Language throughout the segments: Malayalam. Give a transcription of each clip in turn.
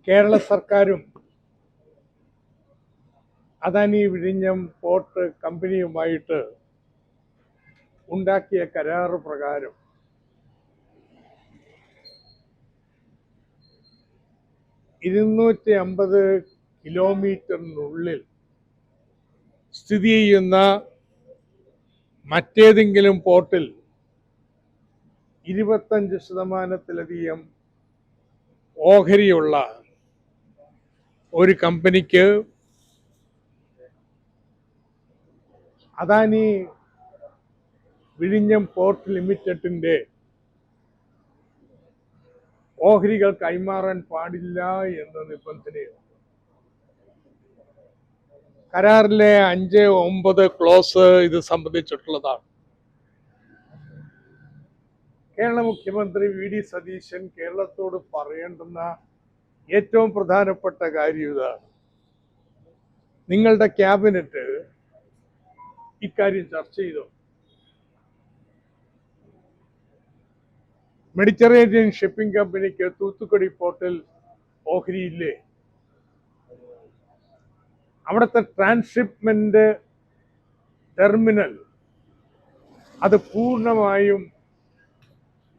കേരള സർക്കാരും അദാനി വിഴിഞ്ഞം പോർട്ട് കമ്പനിയുമായിട്ട് ഉണ്ടാക്കിയ കരാറ് പ്രകാരം 250 കിലോമീറ്ററിനുള്ളിൽ സ്ഥിതി ചെയ്യുന്ന മറ്റേതെങ്കിലും പോർട്ടിൽ 25% ഓഹരിയുള്ള ഒരു കമ്പനിക്ക് അദാനി വിഴിഞ്ഞം പോർട്ട് ലിമിറ്റഡിന്റെ ഓഹരികൾ കൈമാറാൻ പാടില്ല എന്ന നിബന്ധനയുണ്ട്. കരാറിലെ 5-9 ക്ലോസ് ഇത് സംബന്ധിച്ചിട്ടുള്ളതാണ്. കേരള മുഖ്യമന്ത്രി വി ഡി സതീശൻ കേരളത്തോട് പറയേണ്ടുന്ന ഏറ്റവും പ്രധാനപ്പെട്ട കാര്യം ഇതാണ്. നിങ്ങളുടെ ക്യാബിനറ്റ് ഇക്കാര്യം ചർച്ച ചെയ്തു. മെഡിറ്ററേനിയൻ ഷിപ്പിംഗ് കമ്പനിക്ക് തൂത്തുക്കുടി പോർട്ടിൽ ഓഹരിയില്ലേ? അവിടുത്തെ ട്രാൻസ്ഷിപ്മെന്റ് ടെർമിനൽ അത് പൂർണ്ണമായും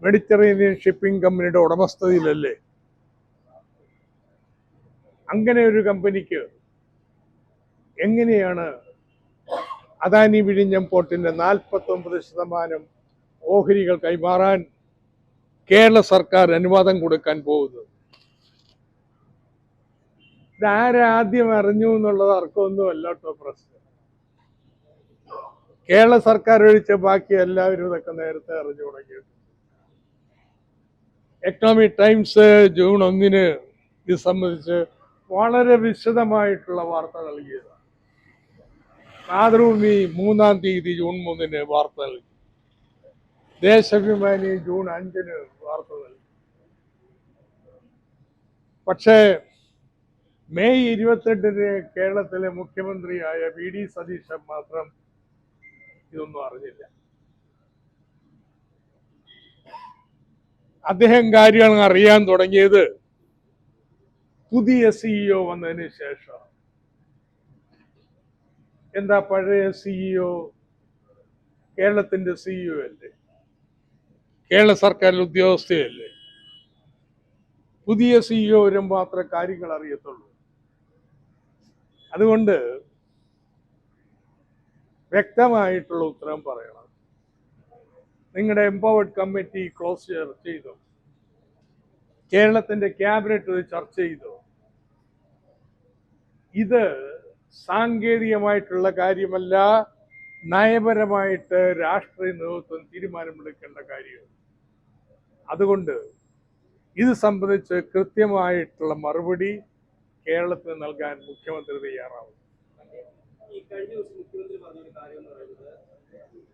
മെഡിറ്ററേനിയൻ ഷിപ്പിംഗ് കമ്പനിയുടെ ഉടമസ്ഥതയിലല്ലേ? അങ്ങനെ ഒരു കമ്പനിക്ക് എങ്ങനെയാണ് അദാനി വിഴിഞ്ഞം പോർട്ടിന്റെ 49% ഓഹരികൾ കൈമാറാൻ കേരള സർക്കാർ അനുവാദം കൊടുക്കാൻ പോകുന്നത്? ഇതാരാദ്യം അറിഞ്ഞു എന്നുള്ളത് തർക്കമൊന്നും അല്ല കേട്ടോ പ്രശ്നം. കേരള സർക്കാർ ഒഴിച്ച് ബാക്കി എല്ലാവരും ഇതൊക്കെ നേരത്തെ അറിഞ്ഞു തുടങ്ങിയിട്ടുണ്ട്. എക്കണോമിക് ടൈംസ് ജൂൺ 1 ഇത് സംബന്ധിച്ച് വളരെ വിശദമായിട്ടുള്ള വാർത്ത നൽകിയതാണ്. മാതൃഭൂമി 3-ാം തീയതി ജൂൺ 3 വാർത്ത നൽകി. ദേശാഭിമാനി ജൂൺ 5 വാർത്ത നൽകി. പക്ഷേ മെയ് 28 കേരളത്തിലെ മുഖ്യമന്ത്രിയായ വി ഡി സതീശൻ മാത്രം ഇതൊന്നും അറിഞ്ഞില്ല. അദ്ദേഹം കാര്യങ്ങൾ അറിയാൻ തുടങ്ങിയത് പുതിയ സിഇഒ വന്നതിന് ശേഷം. എന്താ, പഴയ സിഇഒ കേരളത്തിന്റെ സിഇഒ അല്ലേ? കേരള സർക്കാരിൽ ഉദ്യോഗസ്ഥയല്ലേ? പുതിയ സിഇഒ വരുമ്പോൾ മാത്രമേ കാര്യങ്ങൾ അറിയത്തുള്ളൂ. അതുകൊണ്ട് വ്യക്തമായിട്ടുള്ള ഉത്തരം പറയണം. നിങ്ങളുടെ എംപവേർഡ് കമ്മിറ്റി ക്ലോസ് ചെയ്തു, കേരളത്തിന്റെ ക്യാബിനറ്റ് ചർച്ച ചെയ്തു. ഇത് സാങ്കേതികമായിട്ടുള്ള കാര്യമല്ല, നയപരമായിട്ട് രാഷ്ട്രീയ നേതൃത്വം തീരുമാനമെടുക്കേണ്ട കാര്യമാണ്. അതുകൊണ്ട് ഇത് സംബന്ധിച്ച് കൃത്യമായിട്ടുള്ള മറുപടി കേരളത്തിന് നൽകാൻ മുഖ്യമന്ത്രി തയ്യാറാവും. ഈ കഴിഞ്ഞ ദിവസം മുഖ്യമന്ത്രി പറഞ്ഞൊരു കാര്യം എന്ന് പറയുന്നത്,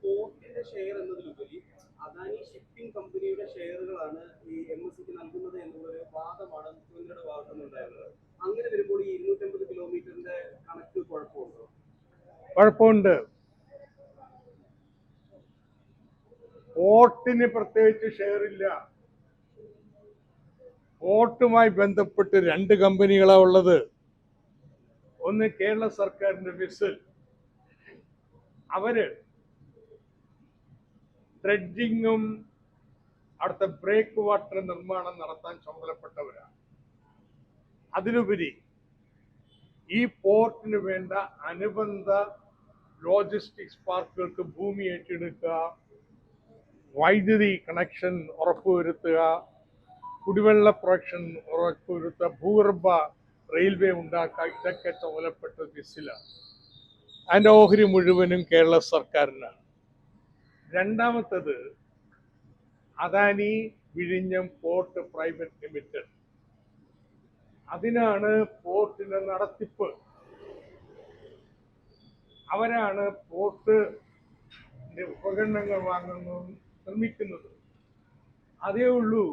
പോർട്ടിന്റെ ഷെയർ എന്നതിലുപരി അദാനി ഷിപ്പിംഗ് കമ്പനിയുടെ ഷെയറുകളാണ് ഈ MSCക്ക് നൽകുന്നത് എന്നുള്ളൊരു വാദമാണ് മുഖ്യമന്ത്രിയുടെ ഭാഗത്തു നിന്നുണ്ടായിരുന്നത്. അങ്ങനെ വരുമ്പോൾ ഈ 250 കിലോമീറ്ററിന്റെ കണക്ക് കുഴപ്പമുണ്ടോ? കുഴപ്പമുണ്ട്. പോർട്ടിന് പ്രത്യേകിച്ച് ഷെയർ ഇല്ല. പോർട്ടുമായി ബന്ധപ്പെട്ട് 2 കമ്പനികളാണ് ഉള്ളത്. ഒന്ന് കേരള സർക്കാരിന്റെ വിസിൽ, അവര് ഡ്രെഡ്ജിങ്ങും അവിടുത്തെ ബ്രേക്ക് വാട്ടർ നിർമ്മാണം നടത്താൻ ചുമതലപ്പെട്ടവരാണ്. അതിലുപരി ഈ പോർട്ടിന് വേണ്ട അനുബന്ധ ലോജിസ്റ്റിക്സ് പാർക്കുകൾക്ക് ഭൂമി ഏറ്റെടുക്കുക, വൈദ്യുതി കണക്ഷൻ ഉറപ്പുവരുത്തുക, കുടിവെള്ള പ്രൊഡക്ഷൻ ഉറപ്പുവരുത്തുക, ഭൂഗർഭ റെയിൽവേ ഉണ്ടാക്കുക, ഇതൊക്കെ ചുമതലപ്പെട്ട വിസിലാണ്. അതിൻ്റെ ഓഹരി മുഴുവനും കേരള സർക്കാരിനാണ്. രണ്ടാമത്തത് അദാനി വിഴിഞ്ഞം പോർട്ട് പ്രൈവറ്റ് ലിമിറ്റഡ്, അതിനാണ് പോർട്ടിന്റെ നടത്തിപ്പ്. അവരാണ് പോർട്ട് ഉപകരണങ്ങൾ വാങ്ങുന്നതും നിർമ്മിക്കുന്നത്. അതേ ഉള്ളൂ.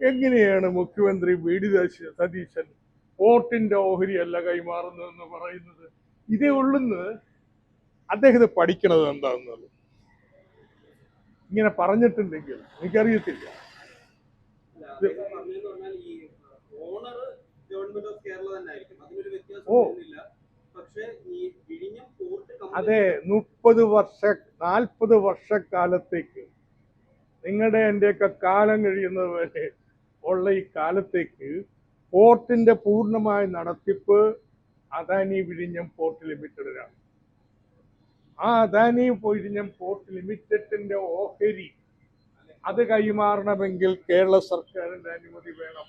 എങ്ങനെയാണ് മുഖ്യമന്ത്രി വി ഡി സതീശൻ പോർട്ടിന്റെ ഓഹരിയല്ല കൈമാറുന്നതെന്ന് പറയുന്നത്? ഇതേ ഉള്ളെന്ന് അദ്ദേഹത്തെ പഠിക്കണത് എന്താണെന്നത് ഇങ്ങനെ പറഞ്ഞിട്ടുണ്ടെങ്കിൽ എനിക്കറിയത്തില്ല. ഓണർ നഷ്ടപ്പെടുന്നില്ല. പക്ഷേ ഈ വിഴിഞ്ഞം പോർട്ട് അതെ, 40 വർഷക്കാലത്തേക്ക് നിങ്ങളുടെ എൻ്റെയൊക്കെ കാലം കഴിയുന്നത് വരെ ഉള്ള ഈ കാലത്തേക്ക് പോർട്ടിന്റെ പൂർണ്ണമായ നടത്തിപ്പ് അദാനി വിഴിഞ്ഞം പോർട്ട് ലിമിറ്റഡിനാണ്. ആ അദാനി വിഴിഞ്ഞം പോർട്ട് ലിമിറ്റഡിന്റെ ഓഹരി അത് കൈമാറണമെങ്കിൽ കേരള സർക്കാരിന്റെ അനുമതി വേണം.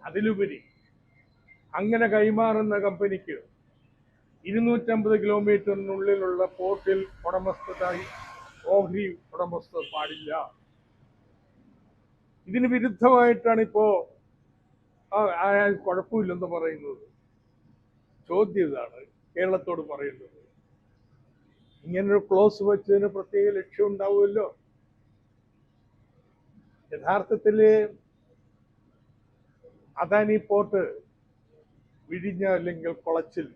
അതിലുപരി അങ്ങനെ കൈമാറുന്ന കമ്പനിക്ക് 250 കിലോമീറ്ററിനുള്ളിലുള്ള പോർട്ടിൽ ഉടമസ്ഥതായി ഓഹരി ഉടമസ്ഥ പാടില്ല. ഇതിന് വിരുദ്ധമായിട്ടാണ് ഇപ്പോ അയാൾ കുഴപ്പമില്ലെന്ന് പറയുന്നത്. ചോദ്യം ഇതാണ് കേരളത്തോട് പറയുന്നത്, ഇങ്ങനൊരു ക്ലോസ് വെച്ചതിന് പ്രത്യേക ലക്ഷ്യം ഉണ്ടാവുമല്ലോ. യഥാർത്ഥത്തില് അദാനി പോർട്ട് വിഴിഞ്ഞ അല്ലെങ്കിൽ കുളച്ചിൽ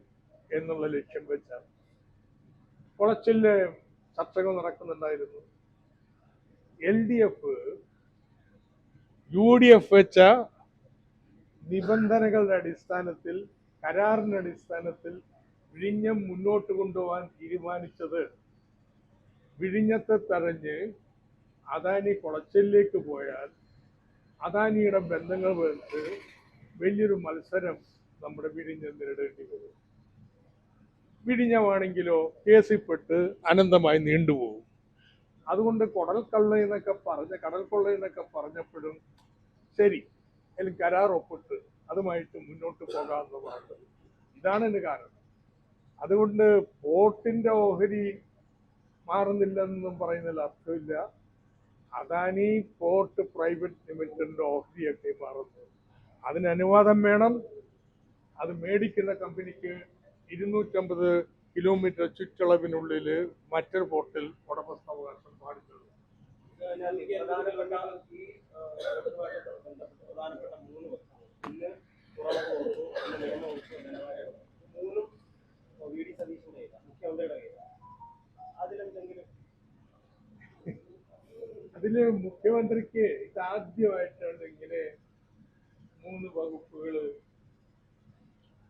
എന്നുള്ള ലക്ഷ്യം വെച്ചാണ്. കുളച്ചില് ചർച്ചകൾ നടക്കുന്നുണ്ടായിരുന്നു. LDF UDF വെച്ച നിബന്ധനകളുടെ അടിസ്ഥാനത്തിൽ, കരാറിന്റെ അടിസ്ഥാനത്തിൽ വിഴിഞ്ഞം മുന്നോട്ട് കൊണ്ടുപോകാൻ തീരുമാനിച്ചത് വിഴിഞ്ഞത്തെ തടഞ്ഞ് അദാനി കുളച്ചിലേക്ക് പോയാൽ അദാനിയുടെ ബന്ധങ്ങൾ വെച്ച് വലിയൊരു മത്സരം നമ്മുടെ വിഴിഞ്ഞം നേരിടേണ്ടി വരും. വിഴിഞ്ഞമാണെങ്കിലോ കേസിൽപ്പെട്ട് അനന്തമായി നീണ്ടുപോകും. അതുകൊണ്ട് കടൽക്കൊള്ള എന്നൊക്കെ പറഞ്ഞപ്പോഴും ശരി, അല്ലെങ്കിൽ കരാർ ഒപ്പിട്ട് അതുമായിട്ട് മുന്നോട്ട് പോകാമെന്ന് പറഞ്ഞത്. ഇതാണ് ഇതിന് കാരണം. അതുകൊണ്ട് പോർട്ടിന്റെ ഓഹരി മാറുന്നില്ലെന്നും പറയുന്നതിൽ അർത്ഥമില്ല. അദാനി പോർട്ട് പ്രൈവറ്റ് ലിമിറ്റഡിന്റെ ഓഹരിയൊക്കെ മാറുന്നു. അതിന് അനുവാദം വേണം. അത് മേടിക്കുന്ന കമ്പനിക്ക് 250 കിലോമീറ്റർ ചുറ്റളവിനുള്ളിൽ മറ്റൊരു പോർട്ടിൽ ഉടമസ്ഥാവകാശം പാടില്ല. പ്രധാനപ്പെട്ട 3 വസ്തുക്കൾ, ഇന്ന് തുറമുഖ വകുപ്പ്, ഇന്ന് നിയമ വകുപ്പ്, മൂന്നും VD സതീശന്റെ മുഖ്യമന്ത്രിയുടെ കയ്യിലാണ്. അതില് മുഖ്യമന്ത്രിക്ക് ഇതാദ്യമായിട്ടാണ് ഇങ്ങനെ 3 വകുപ്പുകൾ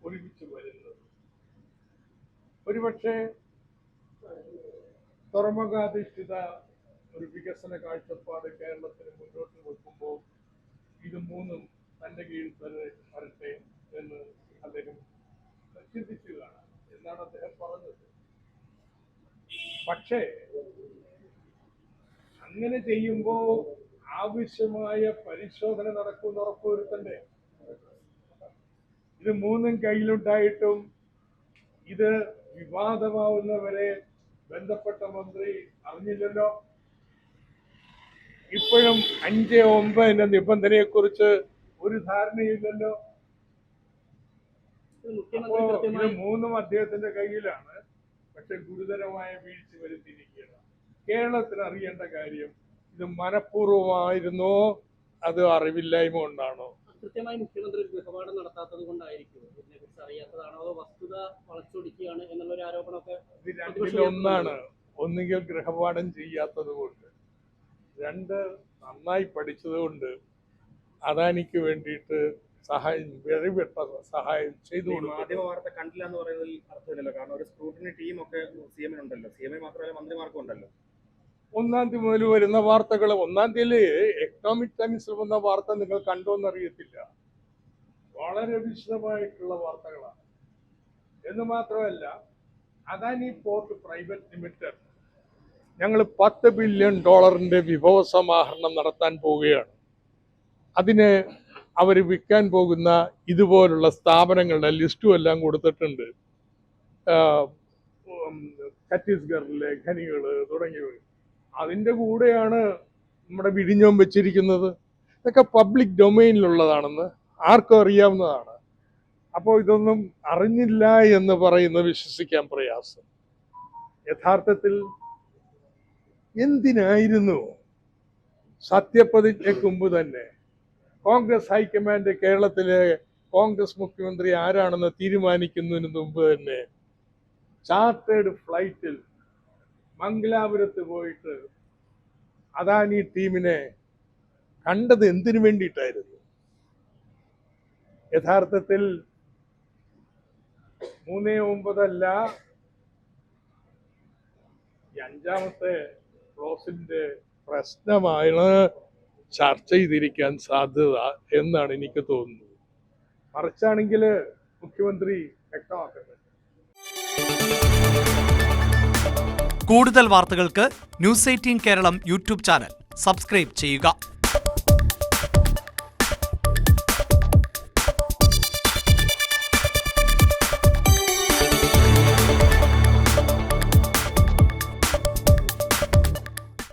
ഒരുമിച്ച് വരുന്നത്. ഒരുപക്ഷെ തുറമുഖാധിഷ്ഠിത ഒരു വികസന കാഴ്ചപ്പാട് കേരളത്തിന് മുന്നോട്ട് വെക്കുമ്പോൾ ഇത് 3ഉം തന്റെ കീഴിൽ തന്നെ വരട്ടെ എന്ന് അദ്ദേഹം ചിന്തിച്ചു കാണാം എന്നാണ് അദ്ദേഹം പറഞ്ഞത്. പക്ഷേ അങ്ങനെ ചെയ്യുമ്പോൾ ആവശ്യമായ പരിശോധന നടക്കുമെന്ന് ഉറപ്പുവരുത്തണ്ടേ? ഇത് 3ഉം കയ്യിലുണ്ടായിട്ടും ഇത് വിവാദമാവുന്നവരെ ബന്ധപ്പെട്ട മന്ത്രി അറിഞ്ഞില്ലല്ലോ. ഇപ്പോഴും 5-9 നിബന്ധനയെ കുറിച്ച് ഒരു ധാരണയില്ലല്ലോ. അപ്പോ ഇത് 3ഉം അദ്ദേഹത്തിന്റെ കയ്യിലാണ്. പക്ഷെ ഗുരുതരമായ വീഴ്ച വരുത്തിയിരിക്കുകയാണ്. കേരളത്തിന് അറിയേണ്ട കാര്യം, ഇത് മനഃപൂർവ്വമായിരുന്നോ അത് അറിവില്ലായ്മ കൊണ്ടാണോ? കൃത്യമായി മുഖ്യമന്ത്രി ഗൃഹപാഠം നടത്താത്തത് കൊണ്ടായിരിക്കും ഇതിനെ കുറിച്ച് അറിയാത്തതാണോ, അതോ വസ്തുത വളച്ചൊടിക്കുകയാണ് എന്നുള്ള ഒരു ആരോപണമൊക്കെ? ഇത് രണ്ടിലൊന്നാണ്. ഒന്നുകിൽ ഗൃഹപാഠം ചെയ്യാത്തത് കൊണ്ട്, 2 നന്നായി പഠിച്ചത് കൊണ്ട് അദാനിക്ക് വേണ്ടിയിട്ട് വെറിവെട്ട സഹായം ചെയ്തു. മാധ്യമ വാർത്ത കണ്ടില്ല എന്ന് പറയുന്നതിൽ അർത്ഥമില്ലല്ലോ. കാരണം ഒരു സ്ക്രൂട്ടിനി ടീം ഒക്കെ CM ഉണ്ടല്ലോ. CM മാത്രമല്ല, മന്ത്രിമാർക്കും ഉണ്ടല്ലോ. 1-ാം തീയതി മുതൽ വരുന്ന വാർത്തകൾ, 1-ാം തീയതി എക്കണോമിക് ടൈംസിൽ വന്ന വാർത്ത നിങ്ങൾ കണ്ടോന്നറിയത്തില്ല. വളരെ വിശദമായിട്ടുള്ള വാർത്തകളാണ്. എന്ന് മാത്രമല്ല, അദാനി പോർട്ട് പ്രൈവറ്റ് ലിമിറ്റഡ് ഞങ്ങൾ $10 ബില്യൺ വിഭവ സമാഹരണം നടത്താൻ പോവുകയാണ്. അതിന് അവർ വിൽക്കാൻ പോകുന്ന ഇതുപോലുള്ള സ്ഥാപനങ്ങളുടെ ലിസ്റ്റും എല്ലാം കൊടുത്തിട്ടുണ്ട്. ഛത്തീസ്ഗഡിലെ ഖനികൾ തുടങ്ങിയവ. അതിൻ്റെ കൂടെയാണ് നമ്മുടെ വിഴിഞ്ഞം വെച്ചിരിക്കുന്നത്. ഇതൊക്കെ പബ്ലിക് ഡൊമൈനിലുള്ളതാണെന്ന് ആർക്കും അറിയാവുന്നതാണ്. അപ്പോൾ ഇതൊന്നും അറിഞ്ഞില്ല എന്ന് പറയുന്നത് വിശ്വസിക്കാൻ പ്രയാസം. യഥാർത്ഥത്തിൽ എന്തിനായിരുന്നു സത്യപ്രതിജ്ഞയ്ക്ക് മുമ്പ് തന്നെ കോൺഗ്രസ് ഹൈക്കമാൻഡ് കേരളത്തിലെ കോൺഗ്രസ് മുഖ്യമന്ത്രി ആരാണെന്ന് തീരുമാനിക്കുന്നതിന് മുമ്പ് തന്നെ ചാർട്ടേഡ് ഫ്ലൈറ്റിൽ മംഗലാപുരത്ത് പോയിട്ട് അദാനി ടീമിനെ കണ്ടത് എന്തിനു വേണ്ടിയിട്ടായിരുന്നു? യഥാർത്ഥത്തിൽ 3.9 ഈ അഞ്ചാമത്തെ ക്ലോസിന്റെ പ്രശ്നമാണ് ചർച്ച ചെയ്തിരിക്കാൻ സാധ്യത എന്നാണ് എനിക്ക് തോന്നുന്നത്. മറിച്ചാണെങ്കിൽ മുഖ്യമന്ത്രി വ്യക്തമാക്കുന്നത്. കൂടുതൽ വാർത്തകൾക്ക് news 18 Keralam YouTube channel subscribe ചെയ്യുക.